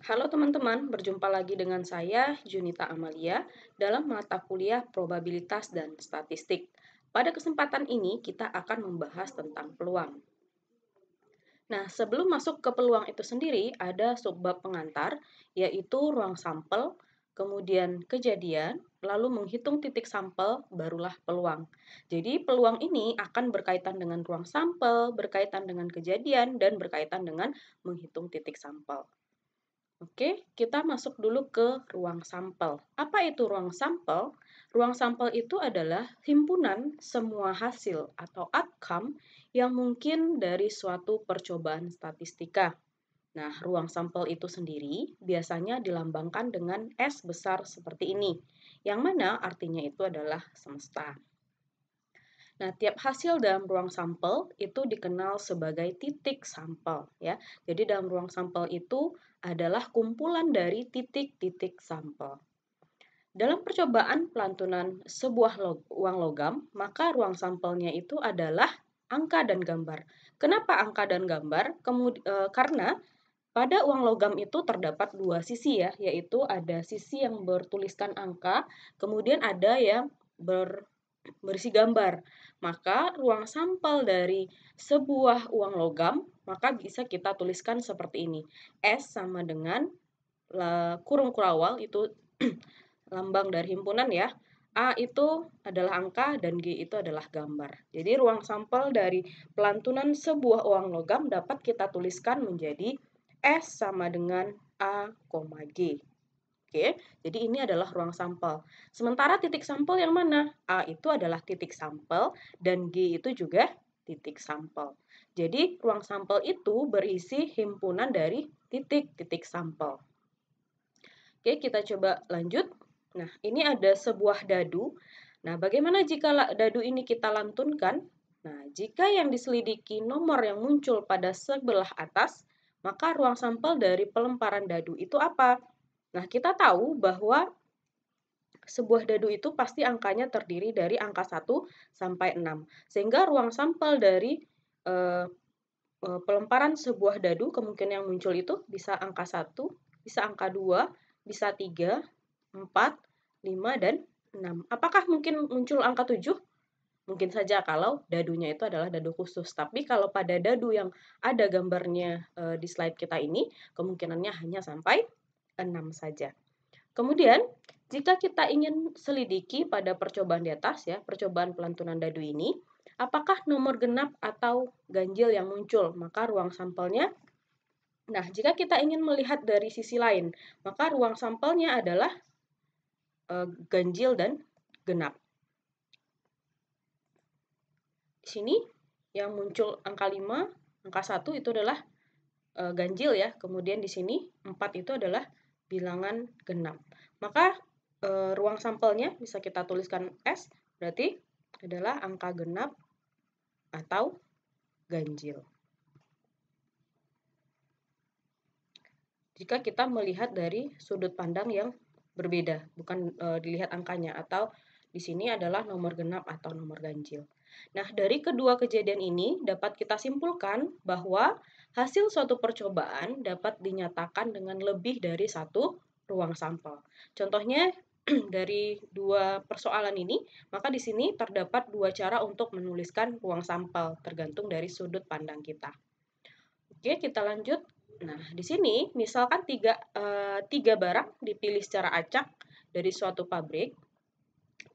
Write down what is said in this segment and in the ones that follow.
Halo teman-teman, berjumpa lagi dengan saya, Junita Amalia, dalam mata kuliah Probabilitas dan Statistik. Pada kesempatan ini, kita akan membahas tentang peluang. Nah, sebelum masuk ke peluang itu sendiri, ada subbab pengantar, yaitu ruang sampel, kemudian kejadian, lalu menghitung titik sampel, barulah peluang. Jadi, peluang ini akan berkaitan dengan ruang sampel, berkaitan dengan kejadian, dan berkaitan dengan menghitung titik sampel. Oke, kita masuk dulu ke ruang sampel. Apa itu ruang sampel? Ruang sampel itu adalah himpunan semua hasil atau outcome yang mungkin dari suatu percobaan statistika. Nah, ruang sampel itu sendiri biasanya dilambangkan dengan S besar seperti ini, yang mana artinya itu adalah semesta. Nah, tiap hasil dalam ruang sampel itu dikenal sebagai titik sampel ya. Jadi dalam ruang sampel itu adalah kumpulan dari titik-titik sampel. Dalam percobaan pelantunan sebuah uang logam, maka ruang sampelnya itu adalah angka dan gambar. Kenapa angka dan gambar? Karena pada uang logam itu terdapat dua sisi ya, yaitu ada sisi yang bertuliskan angka, kemudian ada yang berisi gambar. Maka ruang sampel dari sebuah uang logam, maka bisa kita tuliskan seperti ini. S sama dengan kurung kurawal itu lambang dari himpunan ya. A itu adalah angka dan G itu adalah gambar. Jadi ruang sampel dari pelantunan sebuah uang logam dapat kita tuliskan menjadi S sama dengan A, G. Oke, jadi ini adalah ruang sampel. Sementara titik sampel yang mana? A itu adalah titik sampel dan G itu juga titik sampel. Jadi ruang sampel itu berisi himpunan dari titik-titik sampel. Oke, kita coba lanjut. Nah, ini ada sebuah dadu. Nah, bagaimana jika dadu ini kita lantunkan? Nah, jika yang diselidiki nomor yang muncul pada sebelah atas, maka ruang sampel dari pelemparan dadu itu apa? Nah, kita tahu bahwa sebuah dadu itu pasti angkanya terdiri dari angka 1 sampai 6. Sehingga ruang sampel dari eh, pelemparan sebuah dadu kemungkinan yang muncul itu bisa angka 1, bisa angka 2, bisa 3, 4, 5, dan 6. Apakah mungkin muncul angka 7? Mungkin saja kalau dadunya itu adalah dadu khusus. Tapi kalau pada dadu yang ada gambarnya di slide kita ini, kemungkinannya hanya sampai 6 saja. Kemudian, jika kita ingin selidiki pada percobaan di atas ya, percobaan pelantunan dadu ini, apakah nomor genap atau ganjil yang muncul? Maka ruang sampelnya. Nah, jika kita ingin melihat dari sisi lain, maka ruang sampelnya adalah ganjil dan genap. Di sini yang muncul angka 5, angka 1 itu adalah ganjil ya. Kemudian di sini 4 itu adalah bilangan genap. Maka ruang sampelnya bisa kita tuliskan S, berarti adalah angka genap atau ganjil. Jika kita melihat dari sudut pandang yang berbeda, bukan dilihat angkanya, atau di sini adalah nomor genap atau nomor ganjil. Nah, dari kedua kejadian ini dapat kita simpulkan bahwa hasil suatu percobaan dapat dinyatakan dengan lebih dari satu ruang sampel. Contohnya dari dua persoalan ini, maka di sini terdapat dua cara untuk menuliskan ruang sampel tergantung dari sudut pandang kita. Oke, kita lanjut. Nah, di sini misalkan tiga barang dipilih secara acak dari suatu pabrik.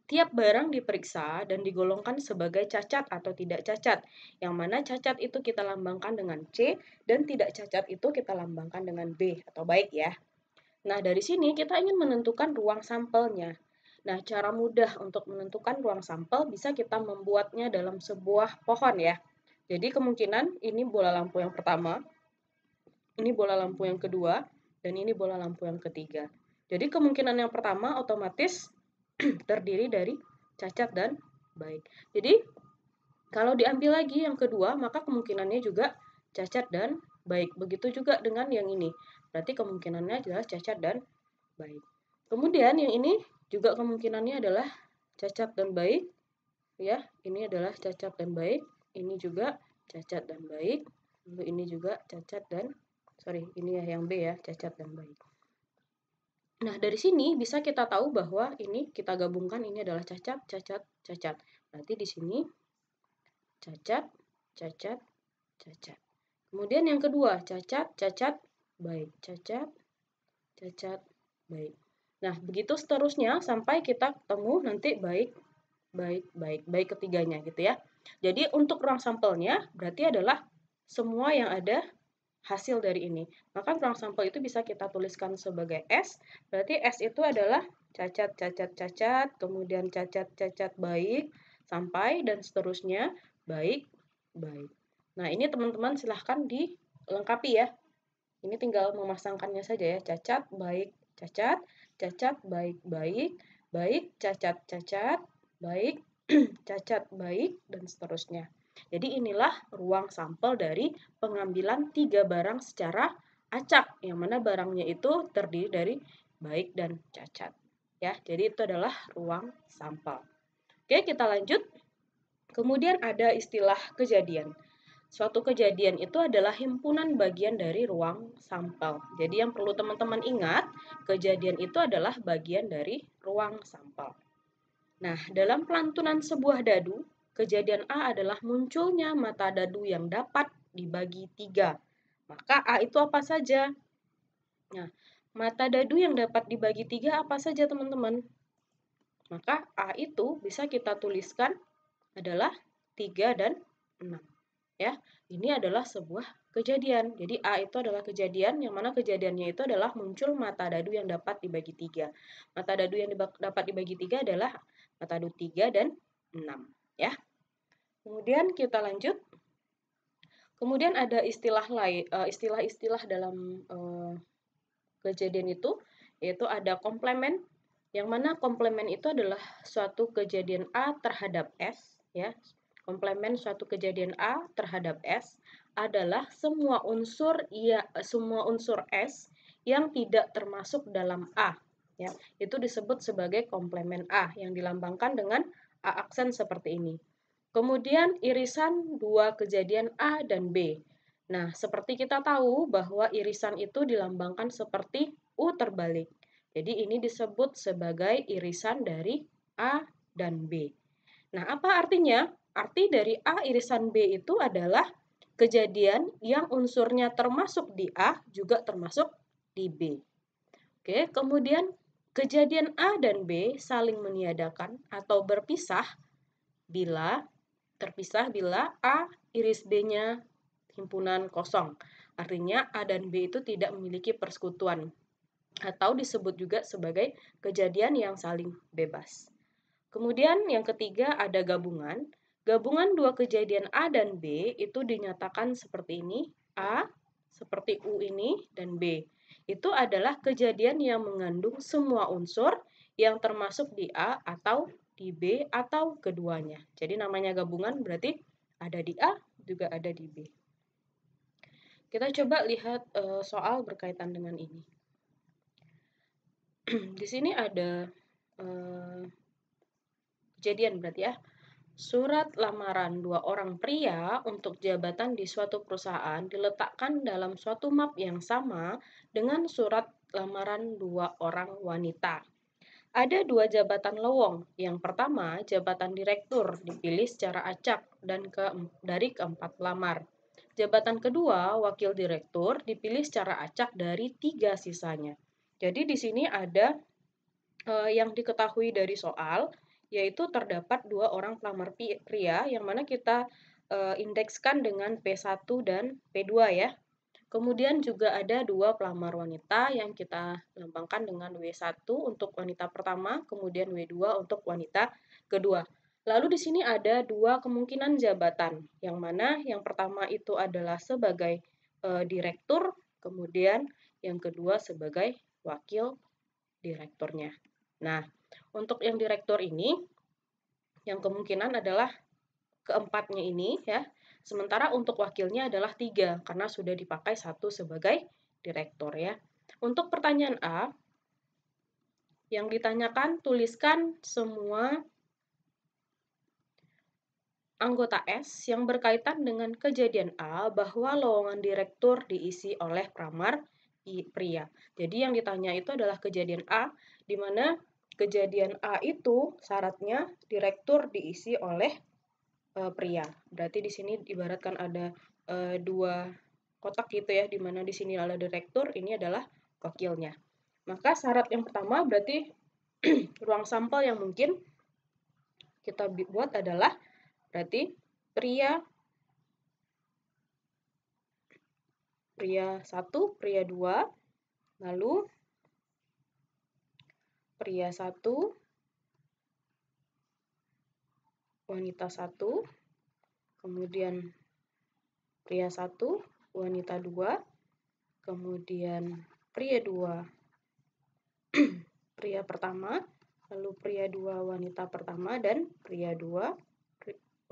Tiap barang diperiksa dan digolongkan sebagai cacat atau tidak cacat. Yang mana cacat itu kita lambangkan dengan C dan tidak cacat itu kita lambangkan dengan B atau baik ya. Nah, dari sini kita ingin menentukan ruang sampelnya. Nah, cara mudah untuk menentukan ruang sampel bisa kita membuatnya dalam sebuah pohon ya. Jadi kemungkinan ini bola lampu yang pertama, ini bola lampu yang kedua, dan ini bola lampu yang ketiga. Jadi kemungkinan yang pertama otomatis terdiri dari cacat dan baik. Jadi kalau diambil lagi yang kedua, maka kemungkinannya juga cacat dan baik. Begitu juga dengan yang ini. Berarti kemungkinannya adalah cacat dan baik. Kemudian yang ini juga kemungkinannya adalah cacat dan baik. Ya, ini adalah cacat dan baik. Ini juga cacat dan baik. Lalu ini juga cacat dan Sorry, ini ya yang B ya, cacat dan baik. Nah, dari sini bisa kita tahu bahwa ini kita gabungkan, ini adalah cacat, cacat, cacat. Berarti di sini cacat, cacat, cacat. Kemudian yang kedua, cacat, cacat, baik. Cacat, cacat, baik. Nah, begitu seterusnya sampai kita ketemu nanti baik, baik, baik, baik ketiganya gitu ya. Jadi untuk ruang sampelnya berarti adalah semua yang ada hasil dari ini. Maka ruang sampel itu bisa kita tuliskan sebagai S. Berarti S itu adalah cacat, cacat, cacat, kemudian cacat, cacat, baik, sampai dan seterusnya baik, baik. Nah, ini teman-teman silahkan dilengkapi ya. Ini tinggal memasangkannya saja ya. Cacat, baik, cacat, cacat, baik, baik, baik, cacat, cacat, baik, cacat, baik, dan seterusnya. Jadi inilah ruang sampel dari pengambilan 3 barang secara acak, yang mana barangnya itu terdiri dari baik dan cacat. Ya, jadi itu adalah ruang sampel. Oke, kita lanjut. Kemudian ada istilah kejadian. Suatu kejadian itu adalah himpunan bagian dari ruang sampel. Jadi yang perlu teman-teman ingat, kejadian itu adalah bagian dari ruang sampel. Nah, dalam pelantunan sebuah dadu, kejadian A adalah munculnya mata dadu yang dapat dibagi 3. Maka A itu apa saja? Nah, mata dadu yang dapat dibagi 3 apa saja teman-teman? Maka A itu bisa kita tuliskan adalah 3 dan 6. Ya, ini adalah sebuah kejadian. Jadi A itu adalah kejadian yang mana kejadiannya itu adalah muncul mata dadu yang dapat dibagi 3. Mata dadu yang dapat dibagi 3 adalah mata dadu 3 dan 6. Ya. Kemudian kita lanjut. Kemudian ada istilah lain, istilah-istilah dalam kejadian itu, yaitu ada komplement, yang mana komplement itu adalah suatu kejadian A terhadap S, ya. Komplement suatu kejadian A terhadap S adalah semua unsur S yang tidak termasuk dalam A, ya. Itu disebut sebagai komplement A yang dilambangkan dengan A aksen seperti ini. Kemudian irisan dua kejadian A dan B. Nah, seperti kita tahu bahwa irisan itu dilambangkan seperti U terbalik. Jadi ini disebut sebagai irisan dari A dan B. Nah, apa artinya? Arti dari A irisan B itu adalah kejadian yang unsurnya termasuk di A juga termasuk di B. Oke, kemudian kejadian A dan B saling meniadakan atau terpisah bila A iris B-nya himpunan kosong. Artinya A dan B itu tidak memiliki persekutuan atau disebut juga sebagai kejadian yang saling bebas. Kemudian yang ketiga ada gabungan. Gabungan dua kejadian A dan B itu dinyatakan seperti ini. A seperti U ini dan B. Itu adalah kejadian yang mengandung semua unsur yang termasuk di A atau di B atau keduanya. Jadi namanya gabungan berarti ada di A juga ada di B. Kita coba lihat soal berkaitan dengan ini. Di sini ada kejadian berarti ya. Surat lamaran dua orang pria untuk jabatan di suatu perusahaan diletakkan dalam suatu map yang sama dengan surat lamaran dua orang wanita. Ada dua jabatan lowong. Yang pertama, jabatan direktur dipilih secara acak dan dari keempat pelamar. Jabatan kedua, wakil direktur dipilih secara acak dari 3 sisanya. Jadi di sini ada yang diketahui dari soal, yaitu terdapat 2 orang pelamar pria yang mana kita indekskan dengan P1 dan P2 ya. Kemudian juga ada 2 pelamar wanita yang kita lambangkan dengan W1 untuk wanita pertama, kemudian W2 untuk wanita kedua. Lalu di sini ada 2 kemungkinan jabatan, yang mana yang pertama itu adalah sebagai direktur, kemudian yang kedua sebagai wakil direkturnya. Nah, untuk yang direktur ini, yang kemungkinan adalah keempatnya ini ya. Sementara untuk wakilnya adalah 3 karena sudah dipakai 1 sebagai direktur ya. Untuk pertanyaan A, yang ditanyakan tuliskan semua anggota S yang berkaitan dengan kejadian A bahwa lowongan direktur diisi oleh pelamar pria. Jadi yang ditanya itu adalah kejadian A, di mana kejadian A itu syaratnya direktur diisi oleh pria. Berarti di sini ibaratkan ada dua kotak gitu ya, di mana di sini adalah direktur, ini adalah wakilnya. Maka syarat yang pertama berarti ruang sampel yang mungkin kita buat adalah berarti pria 1, pria 2, lalu pria 1, wanita 1, kemudian pria 1, wanita 2, kemudian pria 2, pria pertama, lalu pria 2, wanita pertama, dan pria 2,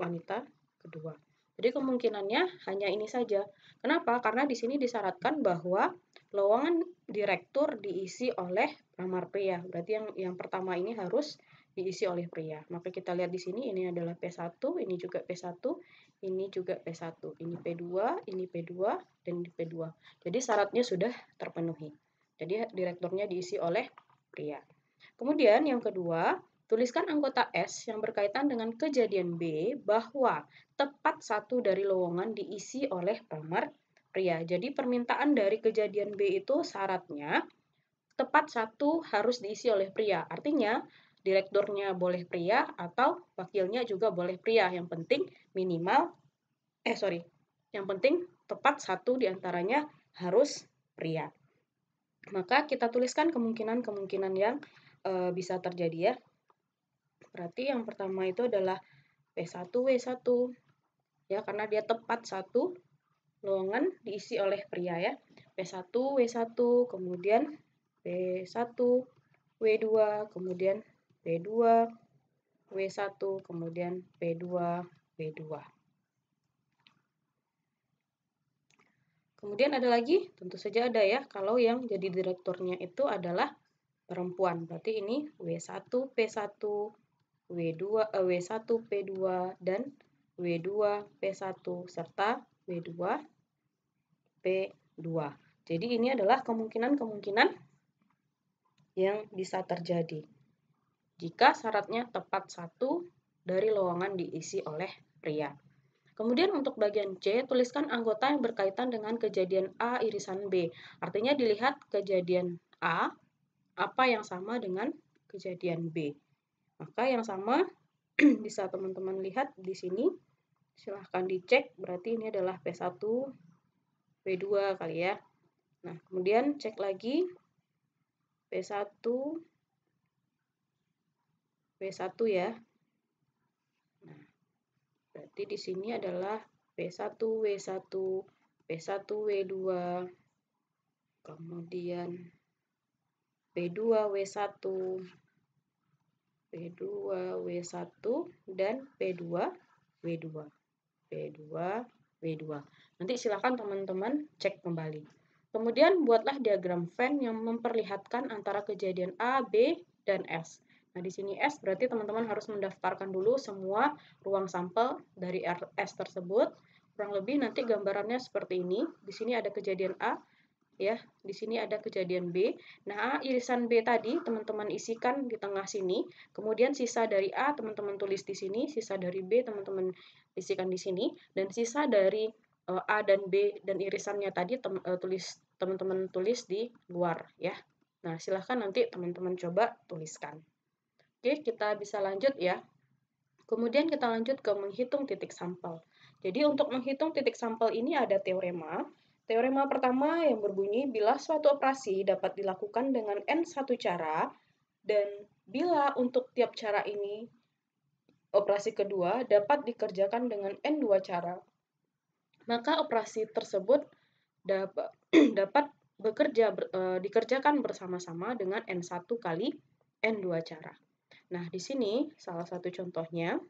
wanita kedua. Jadi kemungkinannya hanya ini saja. Kenapa? Karena di sini disyaratkan bahwa lowongan direktur diisi oleh pelamar pria. Berarti yang pertama ini harus diisi oleh pria. Maka kita lihat di sini ini adalah P1, ini juga P1, ini juga P1, ini P2, ini P2, dan ini P2. Jadi syaratnya sudah terpenuhi. Jadi direkturnya diisi oleh pria. Kemudian yang kedua, tuliskan anggota S yang berkaitan dengan kejadian B bahwa tepat satu dari lowongan diisi oleh pelamar pria. Jadi permintaan dari kejadian B itu syaratnya tepat satu harus diisi oleh pria. Artinya direkturnya boleh pria atau wakilnya juga boleh pria. Yang penting yang penting tepat satu diantaranya harus pria. Maka kita tuliskan kemungkinan-kemungkinan yang bisa terjadi ya. Berarti yang pertama itu adalah P1, W1. Ya, karena dia tepat satu lowongan diisi oleh pria ya. P1, W1, kemudian P1, W2, kemudian P2, W1, kemudian P2, W2. Kemudian ada lagi, tentu saja ada ya, kalau yang jadi direkturnya itu adalah perempuan. Berarti ini W1, P1, W1, P2, dan W2, P1, serta W2, P2. Jadi ini adalah kemungkinan-kemungkinan yang bisa terjadi jika syaratnya tepat satu dari lowongan diisi oleh pria. Kemudian untuk bagian C, tuliskan anggota yang berkaitan dengan kejadian A irisan B. Artinya dilihat kejadian A, apa yang sama dengan kejadian B. Maka yang sama bisa teman-teman lihat di sini. Silahkan dicek, berarti ini adalah P1, P2 kali ya. Nah, kemudian cek lagi P1, P1 ya. Nah, berarti di sini adalah P1, W1, P1, W2, kemudian P2, W1, P2, W1, dan P2, W2. P2, W2. Nanti silakan teman-teman cek kembali. Kemudian buatlah diagram Venn yang memperlihatkan antara kejadian A, B, dan S. Nah, di sini S berarti teman-teman harus mendaftarkan dulu semua ruang sampel dari S tersebut. Kurang lebih nanti gambarannya seperti ini. Di sini ada kejadian A, ya, di sini ada kejadian B. Nah, irisan B tadi teman-teman isikan di tengah sini. Kemudian sisa dari A teman-teman tulis di sini, sisa dari B teman-teman isikan di sini, dan sisa dari A dan B dan irisannya tadi teman-teman tulis di luar ya. Nah, silahkan nanti teman-teman coba tuliskan. Oke, kita bisa lanjut ya. Kemudian kita lanjut ke menghitung titik sampel. Jadi untuk menghitung titik sampel ini ada teorema. Teorema pertama yang berbunyi bila suatu operasi dapat dilakukan dengan N1 cara dan bila untuk tiap cara ini operasi kedua dapat dikerjakan dengan N2 cara, maka operasi tersebut dapat dikerjakan bersama-sama dengan N1 kali N2 cara. Nah, di sini salah satu contohnya.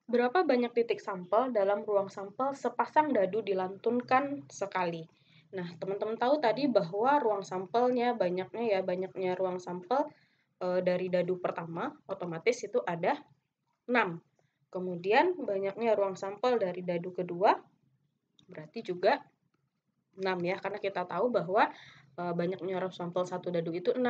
Berapa banyak titik sampel dalam ruang sampel sepasang dadu dilantunkan sekali? Nah, teman-teman tahu tadi bahwa ruang sampelnya banyaknya ruang sampel dari dadu pertama, otomatis itu ada 6. Kemudian banyaknya ruang sampel dari dadu kedua berarti juga 6 ya, karena kita tahu bahwa banyaknya ruang sampel satu dadu itu 6.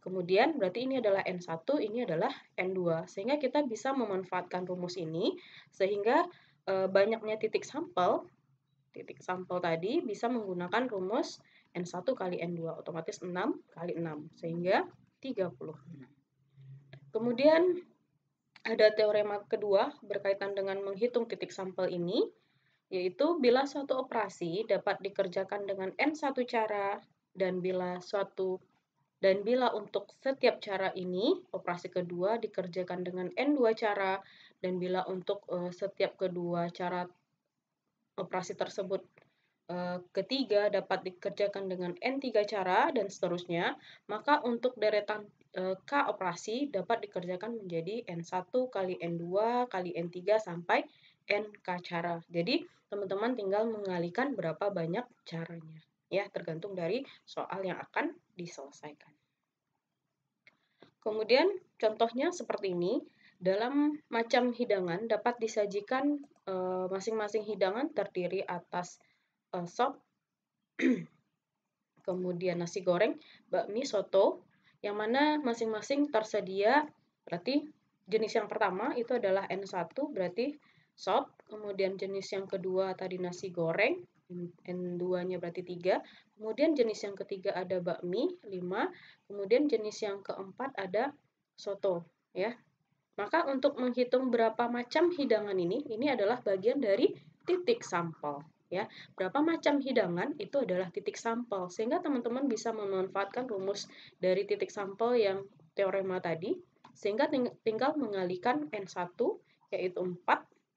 Kemudian berarti ini adalah N1, ini adalah N2. Sehingga kita bisa memanfaatkan rumus ini sehingga banyaknya titik sampel tadi bisa menggunakan rumus N1 kali N2, otomatis 6 kali 6, sehingga 36. Kemudian ada teorema kedua berkaitan dengan menghitung titik sampel ini, yaitu bila suatu operasi dapat dikerjakan dengan N1 cara dan bila untuk setiap cara ini operasi kedua dikerjakan dengan N2 cara dan bila untuk setiap kedua cara operasi tersebut ketiga dapat dikerjakan dengan N3 cara dan seterusnya, maka untuk deretan K operasi dapat dikerjakan menjadi N1 kali N2 kali N3 sampai NK cara. Jadi, teman-teman tinggal mengalihkan berapa banyak caranya. Ya, tergantung dari soal yang akan diselesaikan. Kemudian, contohnya seperti ini. Dalam macam hidangan dapat disajikan masing-masing hidangan terdiri atas sop, kemudian nasi goreng, bakmi, soto, yang mana masing-masing tersedia, berarti jenis yang pertama itu adalah N1, berarti sop, kemudian jenis yang kedua tadi nasi goreng, N2-nya berarti 3, kemudian jenis yang ketiga ada bakmi, 5, kemudian jenis yang keempat ada soto, ya. Maka untuk menghitung berapa macam hidangan ini adalah bagian dari titik sampel. Ya, berapa macam hidangan itu adalah titik sampel, sehingga teman-teman bisa memanfaatkan rumus dari titik sampel yang teorema tadi, sehingga tinggal mengalihkan N1 yaitu 4,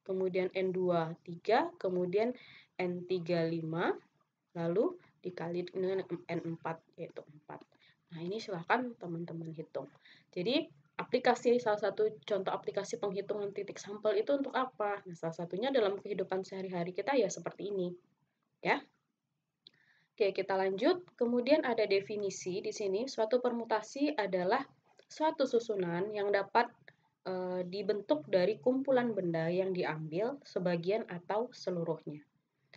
kemudian N2 3, kemudian N3 5, lalu dikali dengan N4 yaitu 4. Nah, ini silahkan teman-teman hitung. Jadi, salah satu contoh aplikasi penghitungan titik sampel itu untuk apa? Nah, salah satunya dalam kehidupan sehari-hari kita ya seperti ini, ya. Oke, kita lanjut. Kemudian ada definisi di sini. Suatu permutasi adalah suatu susunan yang dapat dibentuk dari kumpulan benda yang diambil sebagian atau seluruhnya.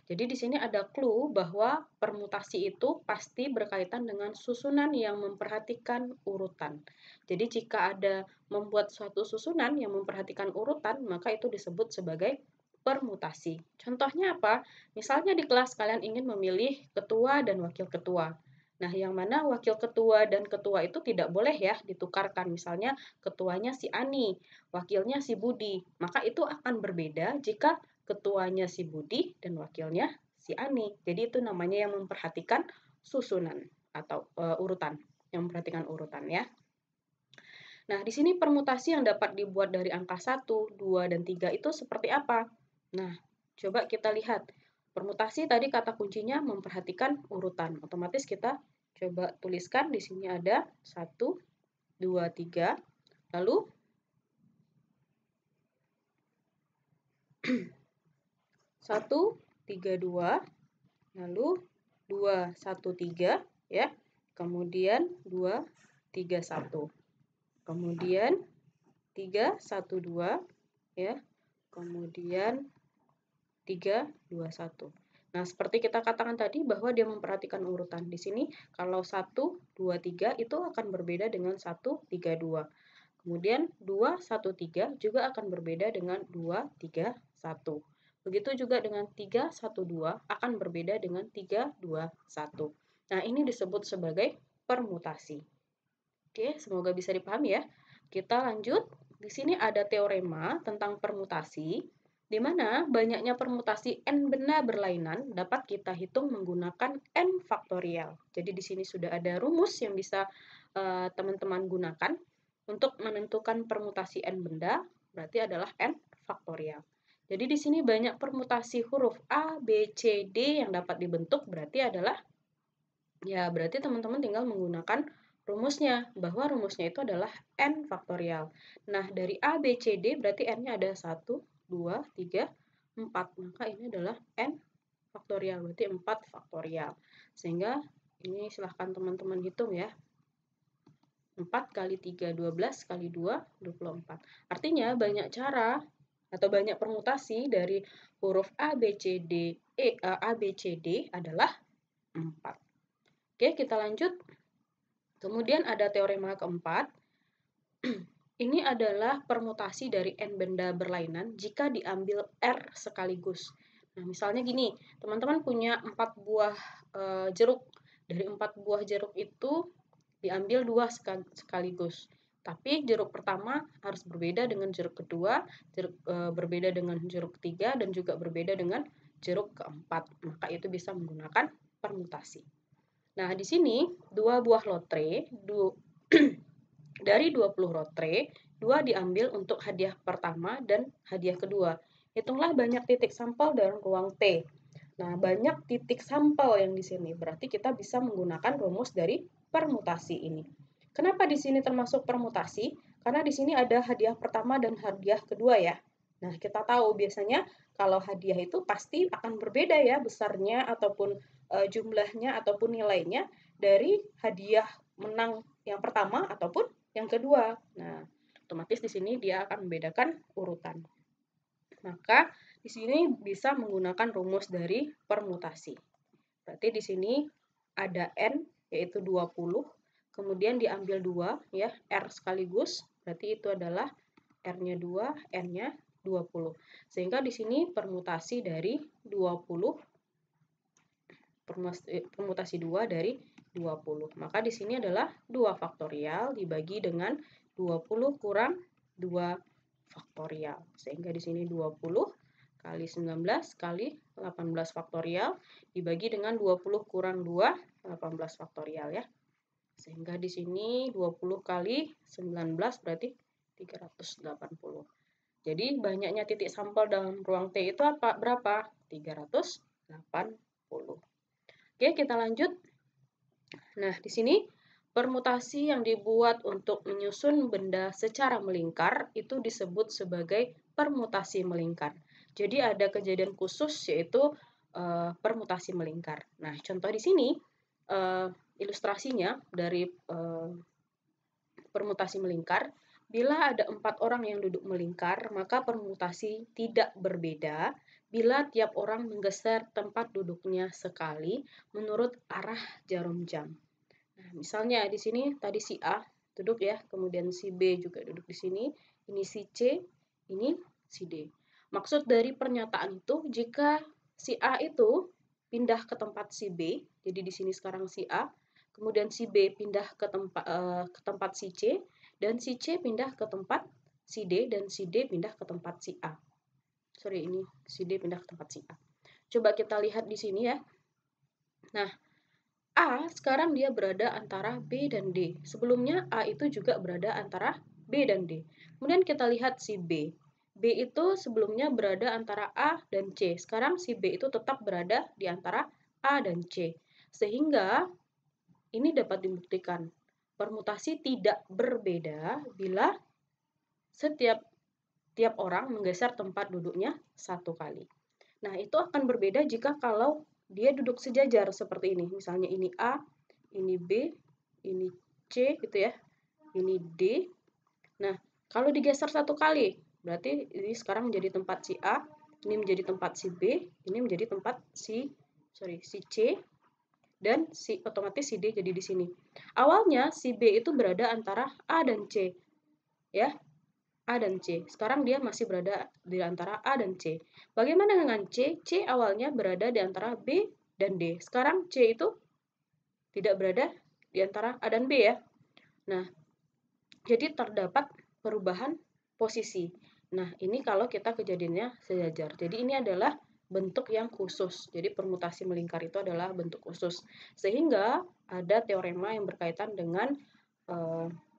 Jadi di sini ada clue bahwa permutasi itu pasti berkaitan dengan susunan yang memperhatikan urutan. Jadi jika ada membuat suatu susunan yang memperhatikan urutan, maka itu disebut sebagai permutasi. Contohnya apa? Misalnya di kelas kalian ingin memilih ketua dan wakil ketua. Nah, yang mana wakil ketua dan ketua itu tidak boleh ya ditukarkan. Misalnya ketuanya si Ani, wakilnya si Budi. Maka itu akan berbeda jika ketuanya si Budi dan wakilnya si Ani. Jadi itu namanya yang memperhatikan susunan atau urutan, yang memperhatikan urutan ya. Nah, di sini permutasi yang dapat dibuat dari angka 1, 2, dan 3 itu seperti apa? Nah, coba kita lihat. Permutasi tadi kata kuncinya memperhatikan urutan. Otomatis kita coba tuliskan di sini ada 1, 2, 3. Lalu 1, 3, 2, lalu 2, 1, 3, ya. Kemudian 2, 3, 1. Kemudian 3, 1, 2, ya. Kemudian 3, 2, 1. Nah, seperti kita katakan tadi bahwa dia memperhatikan urutan. Di sini kalau 1, 2, 3 itu akan berbeda dengan 1, 3, 2. Kemudian 2, 1, 3 juga akan berbeda dengan 2, 3, 1. Begitu juga dengan 3, 1, 2 akan berbeda dengan 3, 2, 1. Nah, ini disebut sebagai permutasi. Oke, semoga bisa dipahami ya. Kita lanjut. Di sini ada teorema tentang permutasi, di mana banyaknya permutasi n benda berlainan dapat kita hitung menggunakan n faktorial. Jadi di sini sudah ada rumus yang bisa teman-teman gunakan untuk menentukan permutasi n benda, berarti adalah n faktorial. Jadi di sini banyak permutasi huruf A, B, C, D yang dapat dibentuk, berarti teman-teman tinggal menggunakan rumusnya, bahwa rumusnya itu adalah n faktorial. Nah, dari A, B, C, D berarti n-nya ada 1, 2, 3, 4. Maka ini adalah n faktorial, berarti 4 faktorial. Sehingga ini silahkan teman-teman hitung ya. 4 kali 3, 12 kali 2, 24. Artinya banyak cara atau banyak permutasi dari huruf A, B, C, D, A, B, C, D adalah 4. Oke, kita lanjut. Kemudian ada teorema keempat. Ini adalah permutasi dari n benda berlainan jika diambil R sekaligus. Nah, misalnya gini, teman-teman punya 4 buah jeruk. Dari 4 buah jeruk itu diambil 2 sekaligus. Tapi jeruk pertama harus berbeda dengan jeruk kedua, berbeda dengan jeruk ketiga, dan juga berbeda dengan jeruk keempat. Maka itu bisa menggunakan permutasi. Nah, di sini 2 buah lotre, dari 20 lotre, 2 diambil untuk hadiah pertama dan hadiah kedua. Hitunglah banyak titik sampel dalam ruang T. Nah, banyak titik sampel yang di sini. Berarti kita bisa menggunakan rumus dari permutasi ini. Kenapa di sini termasuk permutasi? Karena di sini ada hadiah pertama dan hadiah kedua ya. Nah, kita tahu biasanya kalau hadiah itu pasti akan berbeda ya besarnya ataupun jumlahnya ataupun nilainya dari hadiah menang yang pertama ataupun yang kedua. Nah, otomatis di sini dia akan membedakan urutan. Maka di sini bisa menggunakan rumus dari permutasi. Berarti di sini ada N yaitu 20, kemudian diambil 2 ya, R sekaligus, berarti itu adalah R-nya 2, N-nya 20. Sehingga di sini permutasi dari 20 permutasi 2 dari 20. Maka di sini adalah 2 faktorial dibagi dengan 20 kurang 2 faktorial. Sehingga di sini 20 kali 19 kali 18 faktorial dibagi dengan 20 kurang 2, 18 faktorial ya. Sehingga di sini 20 kali 19 berarti 380. Jadi banyaknya titik sampel dalam ruang T itu apa? Berapa? 380. Oke, kita lanjut. Nah, di sini permutasi yang dibuat untuk menyusun benda secara melingkar itu disebut sebagai permutasi melingkar. Jadi ada kejadian khusus yaitu permutasi melingkar. Nah, contoh di sini ilustrasinya dari permutasi melingkar. Bila ada 4 orang yang duduk melingkar, maka permutasi tidak berbeda bila tiap orang menggeser tempat duduknya sekali menurut arah jarum jam. Nah, misalnya di sini tadi si A duduk ya, kemudian si B juga duduk di sini, ini si C, ini si D. Maksud dari pernyataan itu, jika si A itu pindah ke tempat si B, jadi di sini sekarang si A, kemudian si B pindah ke tempat si C, dan si C pindah ke tempat si D, dan si D pindah ke tempat si A. Sorry, ini si D pindah ke tempat si A. Coba kita lihat di sini ya. Nah, A sekarang dia berada antara B dan D. Sebelumnya A itu juga berada antara B dan D. Kemudian kita lihat si B. B itu sebelumnya berada antara A dan C. Sekarang si B itu tetap berada di antara A dan C. Sehingga ini dapat dibuktikan. Permutasi tidak berbeda bila setiap orang menggeser tempat duduknya satu kali. Nah, itu akan berbeda jika kalau dia duduk sejajar seperti ini. Misalnya ini A, ini B, ini C gitu ya. Ini D. Nah, kalau digeser satu kali, berarti ini sekarang menjadi tempat si A, ini menjadi tempat si B, ini menjadi tempat si C, dan otomatis si D jadi di sini. Awalnya si B itu berada antara A dan C. Ya, A dan C. Sekarang dia masih berada di antara A dan C. Bagaimana dengan C? C awalnya berada di antara B dan D. Sekarang C itu tidak berada di antara A dan B ya. Nah, jadi terdapat perubahan posisi. Nah, ini kalau kita kejadiannya sejajar. Jadi ini adalah bentuk yang khusus. Jadi permutasi melingkar itu adalah bentuk khusus. Sehingga ada teorema yang berkaitan dengan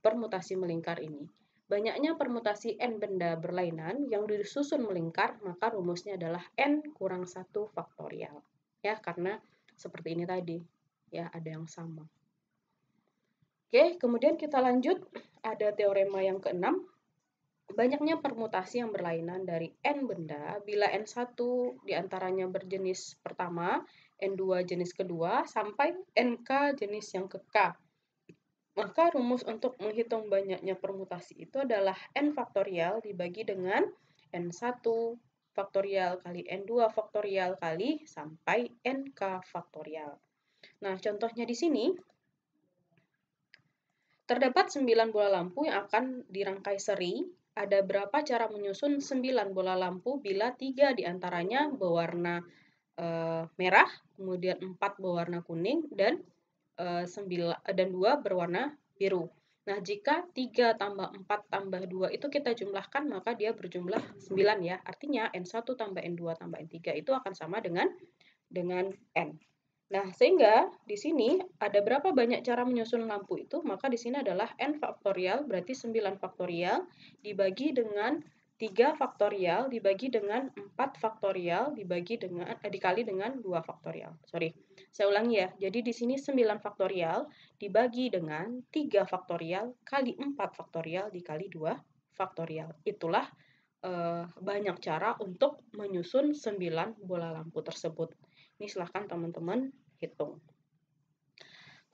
permutasi melingkar ini. Banyaknya permutasi n benda berlainan yang disusun melingkar, maka rumusnya adalah n kurang 1 faktorial. Ya, karena seperti ini tadi. Ya, ada yang sama. Oke, kemudian kita lanjut. Ada teorema yang keenam. Banyaknya permutasi yang berlainan dari n benda bila n1 diantaranya berjenis pertama, n2 jenis kedua, sampai nk jenis yang ke k. Maka rumus untuk menghitung banyaknya permutasi itu adalah n faktorial dibagi dengan n1 faktorial kali n2 faktorial kali sampai nk faktorial. Nah, contohnya di sini, terdapat 9 bola lampu yang akan dirangkai seri. Ada berapa cara menyusun 9 bola lampu bila 3 diantaranya berwarna merah, kemudian 4 berwarna kuning, dan 2 berwarna biru. Nah, jika 3 tambah 4 tambah 2 itu kita jumlahkan, maka dia berjumlah 9 ya. Artinya N1 tambah N2 tambah N3 itu akan sama dengan N. Nah, sehingga di sini ada berapa banyak cara menyusun lampu itu, maka di sini adalah N faktorial, berarti 9 faktorial, dibagi dengan 3 faktorial, dibagi dengan 4 faktorial, dikali dengan 2 faktorial. Sorry, saya ulangi ya. Jadi di sini 9 faktorial, dibagi dengan 3 faktorial, kali 4 faktorial, dikali 2 faktorial. Itulah banyak cara untuk menyusun 9 bola lampu tersebut. Ini silahkan teman-teman hitung.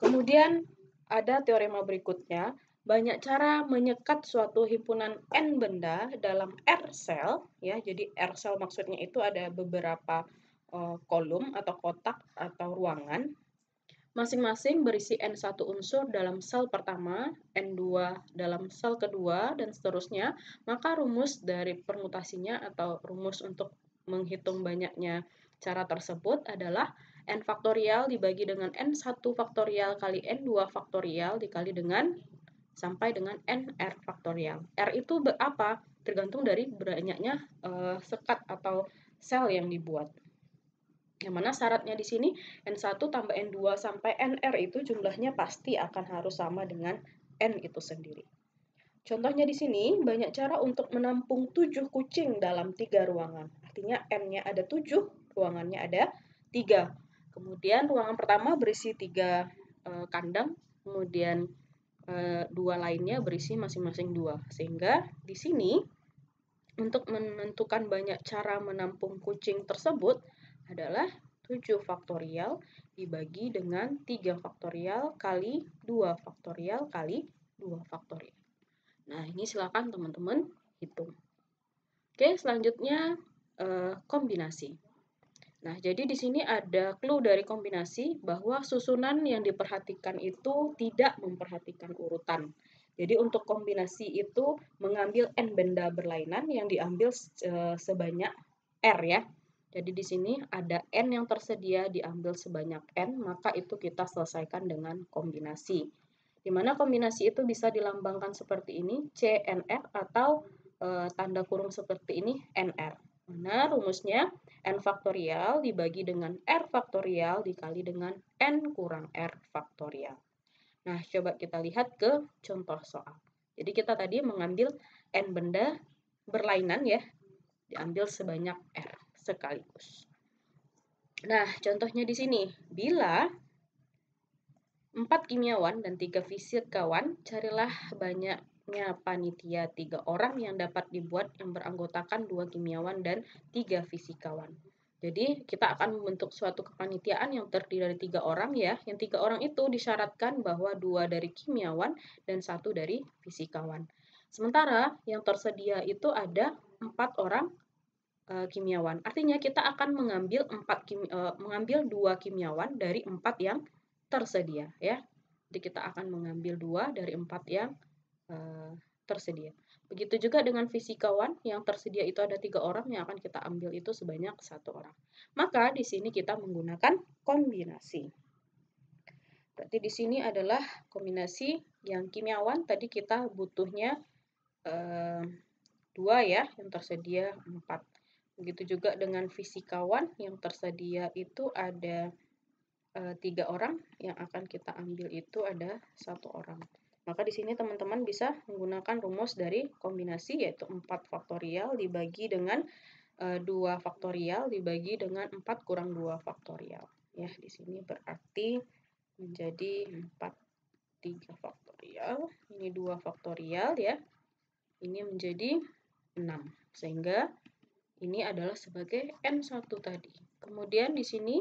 Kemudian ada teorema berikutnya, banyak cara menyekat suatu himpunan N benda dalam R sel, ya. Jadi R sel maksudnya itu ada beberapa kolom atau kotak atau ruangan. Masing-masing berisi N1 unsur dalam sel pertama, N2 dalam sel kedua, dan seterusnya. Maka rumus dari permutasinya atau rumus untuk menghitung banyaknya cara tersebut adalah N faktorial dibagi dengan N1 faktorial kali N2 faktorial dikali dengan sampai dengan NR faktorial. R itu apa? Tergantung dari banyaknya sekat atau sel yang dibuat. Yang mana syaratnya di sini N1 tambah N2 sampai NR itu jumlahnya pasti akan harus sama dengan N itu sendiri. Contohnya di sini, banyak cara untuk menampung 7 kucing dalam 3 ruangan. Artinya N-nya ada 7, ruangannya ada 3. Kemudian ruangan pertama berisi 3 kandang, kemudian 2 lainnya berisi masing-masing 2. Sehingga di sini, untuk menentukan banyak cara menampung kucing tersebut adalah 7 faktorial dibagi dengan 3 faktorial kali 2 faktorial kali 2 faktorial. Nah, ini silakan teman-teman hitung. Oke, selanjutnya kombinasi. Nah, jadi di sini ada clue dari kombinasi bahwa susunan yang diperhatikan itu tidak memperhatikan urutan. Jadi untuk kombinasi itu mengambil n benda berlainan yang diambil sebanyak r ya. Jadi di sini ada n yang tersedia diambil sebanyak n, maka itu kita selesaikan dengan kombinasi. Di mana kombinasi itu bisa dilambangkan seperti ini, CNR atau tanda kurung seperti ini, NR. Nah, rumusnya n faktorial dibagi dengan r faktorial dikali dengan n kurang r faktorial. Nah, coba kita lihat ke contoh soal. Jadi kita tadi mengambil n benda berlainan ya, diambil sebanyak r sekaligus. Nah, contohnya di sini, bila 4 kimiawan dan 3 fisikawan, carilah banyaknya panitia 3 orang yang dapat dibuat yang beranggotakan 2 kimiawan dan 3 fisikawan. Jadi kita akan membentuk suatu kepanitiaan yang terdiri dari 3 orang ya. Yang 3 orang itu disyaratkan bahwa 2 dari kimiawan dan 1 dari fisikawan. Sementara yang tersedia itu ada 4 orang kimiawan. Artinya kita akan mengambil 2 kimiawan dari 4 yang tersedia ya. Jadi kita akan mengambil 2 dari 4 yang tersedia. Begitu juga dengan fisikawan, yang tersedia itu ada 3 orang, yang akan kita ambil itu sebanyak 1 orang. Maka di sini kita menggunakan kombinasi. Berarti di sini adalah kombinasi yang kimiawan, tadi kita butuhnya 2 ya, yang tersedia 4. Begitu juga dengan fisikawan, yang tersedia itu ada 3 orang, yang akan kita ambil itu ada 1 orang. Maka di sini teman-teman bisa menggunakan rumus dari kombinasi, yaitu 4 faktorial dibagi dengan 2 faktorial dibagi dengan 4 kurang 2 faktorial. Ya, di sini berarti menjadi 4, 3 faktorial, ini 2 faktorial ya. Ini menjadi 6. Sehingga ini adalah sebagai N1 tadi. Kemudian di sini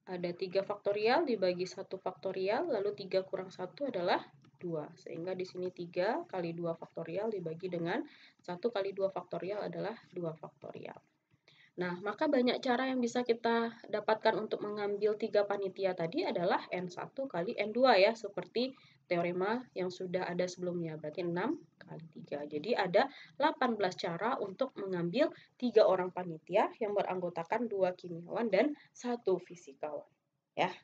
ada 3 faktorial dibagi 1 faktorial, lalu 3 kurang 1 adalah 2. Sehingga di sini 3 kali 2 faktorial dibagi dengan 1 kali 2 faktorial adalah 2 faktorial. Nah, maka banyak cara yang bisa kita dapatkan untuk mengambil 3 panitia tadi adalah N1 kali N2 ya, seperti teorema yang sudah ada sebelumnya, berarti 6 kali 3. Jadi ada 18 cara untuk mengambil 3 orang panitia yang beranggotakan 2 kimiawan dan 1 fisikawan. Ya.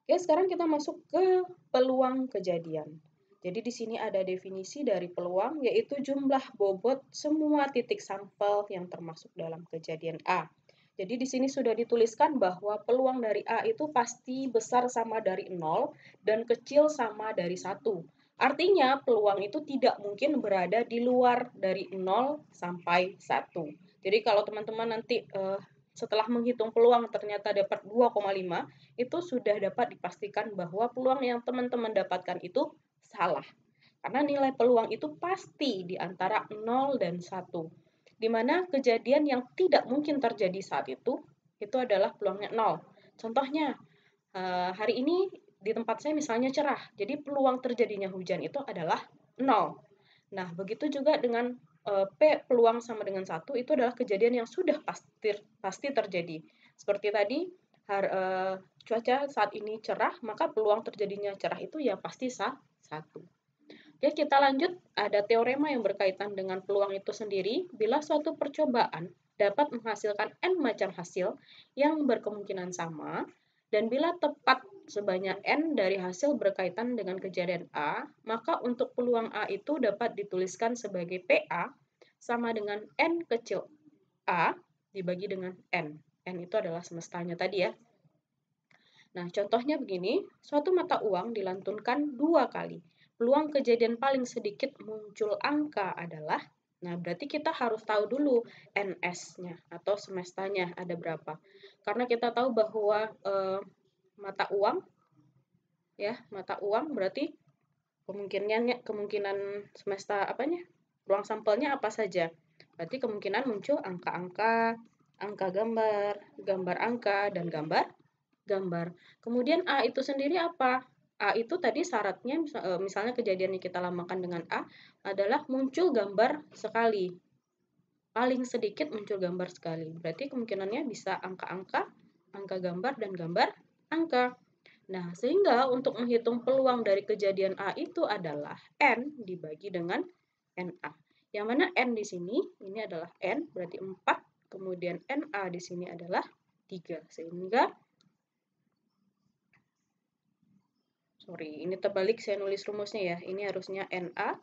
Oke, sekarang kita masuk ke peluang kejadian. Jadi di sini ada definisi dari peluang, yaitu jumlah bobot semua titik sampel yang termasuk dalam kejadian A. Jadi di sini sudah dituliskan bahwa peluang dari A itu pasti besar sama dari 0 dan kecil sama dari 1. Artinya peluang itu tidak mungkin berada di luar dari 0 sampai 1. Jadi kalau teman-teman nanti setelah menghitung peluang ternyata dapat 2,5, itu sudah dapat dipastikan bahwa peluang yang teman-teman dapatkan itu salah. Karena nilai peluang itu pasti di antara 0 dan 1. Di mana kejadian yang tidak mungkin terjadi saat itu adalah peluangnya 0. Contohnya, hari ini di tempat saya misalnya cerah, jadi peluang terjadinya hujan itu adalah 0. Nah, begitu juga dengan P peluang sama dengan 1 itu adalah kejadian yang sudah pasti terjadi. Seperti tadi, cuaca saat ini cerah, maka peluang terjadinya cerah itu ya pasti 1. Oke, kita lanjut. Ada teorema yang berkaitan dengan peluang itu sendiri. Bila suatu percobaan dapat menghasilkan N macam hasil yang berkemungkinan sama, dan bila tepat sebanyak N dari hasil berkaitan dengan kejadian A, maka untuk peluang A itu dapat dituliskan sebagai PA sama dengan N kecil A dibagi dengan N. N itu adalah semestanya tadi ya. Nah, contohnya begini, suatu mata uang dilantunkan 2 kali. Peluang kejadian paling sedikit muncul angka adalah, nah berarti kita harus tahu dulu NS-nya atau semestanya ada berapa. Karena kita tahu bahwa mata uang, ya mata uang berarti kemungkinan semesta apanya, ruang sampelnya apa saja. Berarti kemungkinan muncul angka-angka, angka gambar, gambar angka, dan gambar. Kemudian A itu sendiri apa? A itu tadi syaratnya misalnya kejadian yang kita lambangkan dengan A adalah muncul gambar sekali. Paling sedikit muncul gambar sekali. Berarti kemungkinannya bisa angka-angka, angka gambar, dan gambar angka. Nah, sehingga untuk menghitung peluang dari kejadian A itu adalah N dibagi dengan NA. Yang mana N di sini, ini adalah N, berarti 4. Kemudian NA di sini adalah 3. Sehingga ini terbalik saya nulis rumusnya ya. Ini harusnya NA.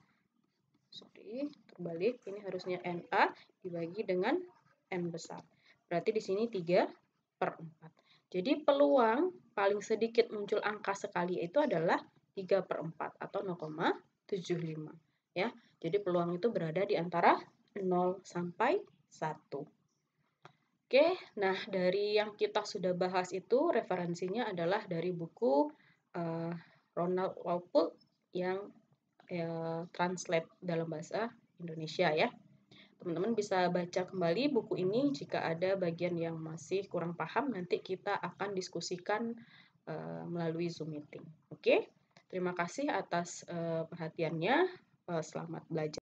Terbalik. Ini harusnya NA dibagi dengan N besar. Berarti di sini 3/4. Jadi peluang paling sedikit muncul angka sekali itu adalah 3/4 atau 0,75. Ya. Jadi peluang itu berada di antara 0 sampai 1. Oke, nah dari yang kita sudah bahas itu referensinya adalah dari buku Ronald Walpole yang translate dalam bahasa Indonesia ya. Teman-teman bisa baca kembali buku ini jika ada bagian yang masih kurang paham, nanti kita akan diskusikan melalui Zoom meeting. Oke, terima kasih atas perhatiannya. Selamat belajar.